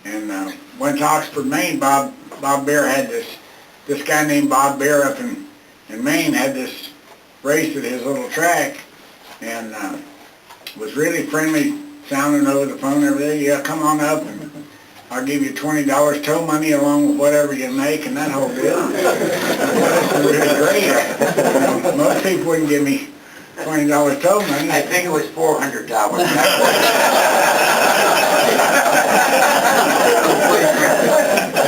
and went to Oxford, Maine. Bob Bahre had this guy named Bob Bahre up in Maine had this race at his little track, and was really friendly, sounding over the phone every day. Yeah, come on up, and I'll give you $20 tow money along with whatever you make, and that whole deal. That's really great. Most people wouldn't give me $20 tow money. I think it was $400.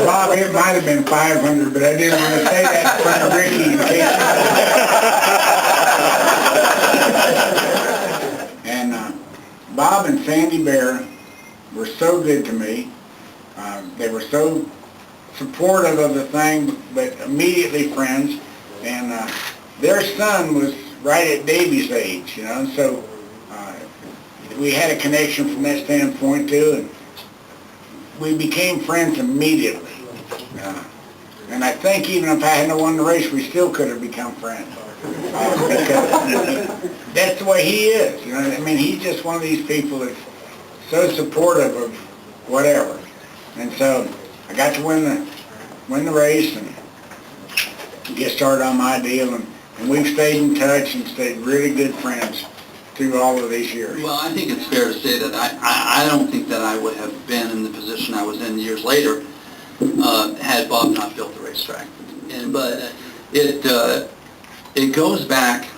Bob, it might have been $500, but I didn't want to say that in front of Ricky in case. And Bob and Sandy Bahre were so good to me. They were so supportive of the thing, but immediately friends. And their son was right at Davy's age, you know, so we had a connection from that standpoint too, and we became friends immediately. And I think even if I hadn't won the race, we still could have become friends. Because that's the way he is, you know. I mean, he's just one of these people that's so supportive of whatever. And so I got to win the race and get started on my deal, and we've stayed in touch and stayed really good friends through all of these years. Well, I think it's fair to say that I don't think that I would have been in the position I was in years later had Bob not built the racetrack. But it goes back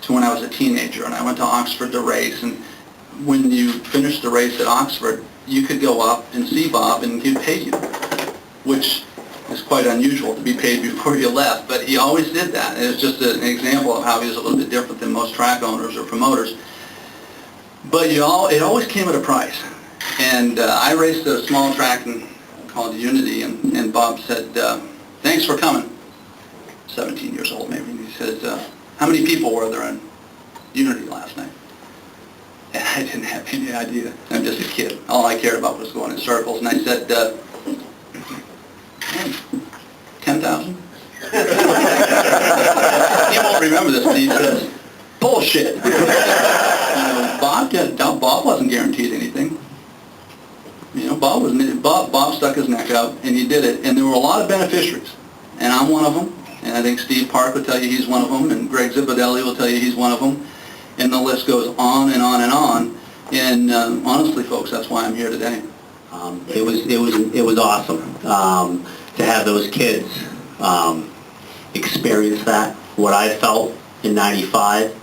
to when I was a teenager, and I went to Oxford to race, and when you finished the race at Oxford, you could go up and see Bob and he'd pay you, which is quite unusual to be paid before you left, but he always did that. And it's just an example of how he was a little bit different than most track owners or promoters. But it always came at a price. And I raced at a small track called Unity, and Bob said, thanks for coming. 17 years old maybe. He said, how many people were there in Unity last night? And I didn't have any idea. I'm just a kid. All I cared about was going in circles. And I said, 10,000? He won't remember this, but he says, bullshit. Bob wasn't guaranteed anything. You know, Bob stuck his neck out, and he did it. And there were a lot of beneficiaries, and I'm one of them. And I think Steve Park will tell you he's one of them, and Greg Zipadelli will tell you he's one of them. And the list goes on and on and on. And honestly, folks, that's why I'm here today. It was awesome to have those kids experience that. What I felt in '95,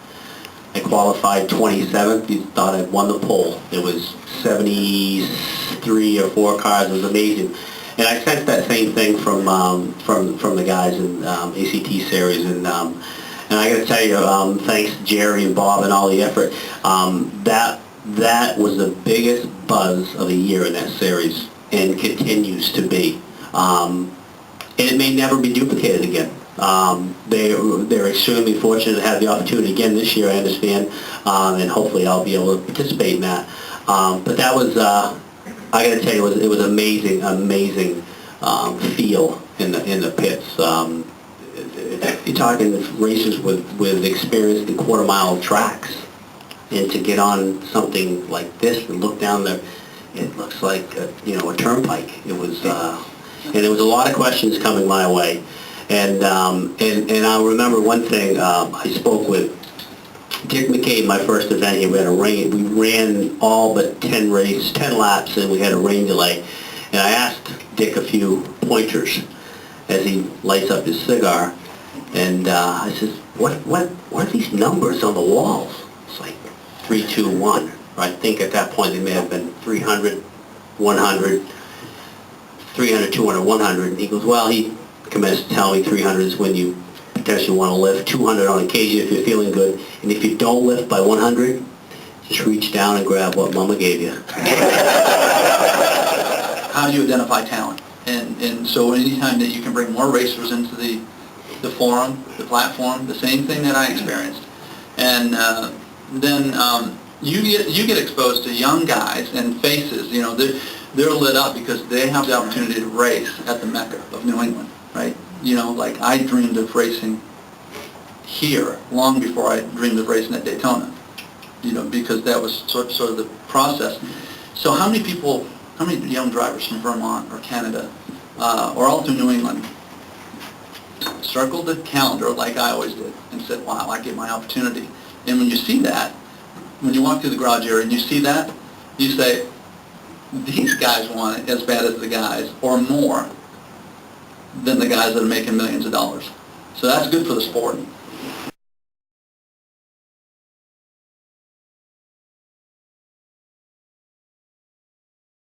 I qualified 27th. You thought I'd won the pole. It was 73 or 4 cars. It was amazing. And I sensed that same thing from the guys in ACT series. And I got to tell you, thanks to Jerry and Bob and all the effort, that was the biggest buzz of the year in that series, and continues to be. And it may never be duplicated again. They're extremely fortunate to have the opportunity again this year, I understand, and hopefully I'll be able to participate in that. But that was, I got to tell you, it was amazing feel in the pits. You're talking racers with experience in quarter-mile tracks, and to get on something like this and look down there, it looks like a turnpike. It was, and there was a lot of questions coming my way, and I remember one thing. I spoke with Dick McCabe, my first event here. We had a rain. We ran all but 10 laps, and we had a rain delay. And I asked Dick a few pointers as he lights up his cigar, and I said, "What are these numbers on the walls?" It's like 3, 2, 1. I think at that point they may have been 300, 100, 300, 200, 100. And he goes, "Well," he commenced to tell me 300 is when you potentially want to lift, 200 on occasion if you're feeling good, and if you don't lift by 100, just reach down and grab what Mama gave you. How do you identify talent? And so anytime that you can bring more racers into the forum, the platform, the same thing that I experienced, and then you get exposed to young guys and faces. You know, they're lit up because they have the opportunity to race at the Mecca of New England, right? You know, like I dreamed of racing here long before I dreamed of racing at Daytona. You know, because that was sort of the process. So how many people how many young drivers from Vermont or Canada or all through New England circled the calendar like I always did and said, wow, I get my opportunity. And when you see that, when you walk through the garage area and you see that, you say, these guys want it as bad as the guys, or more than the guys that are making millions of dollars. So that's good for the sport.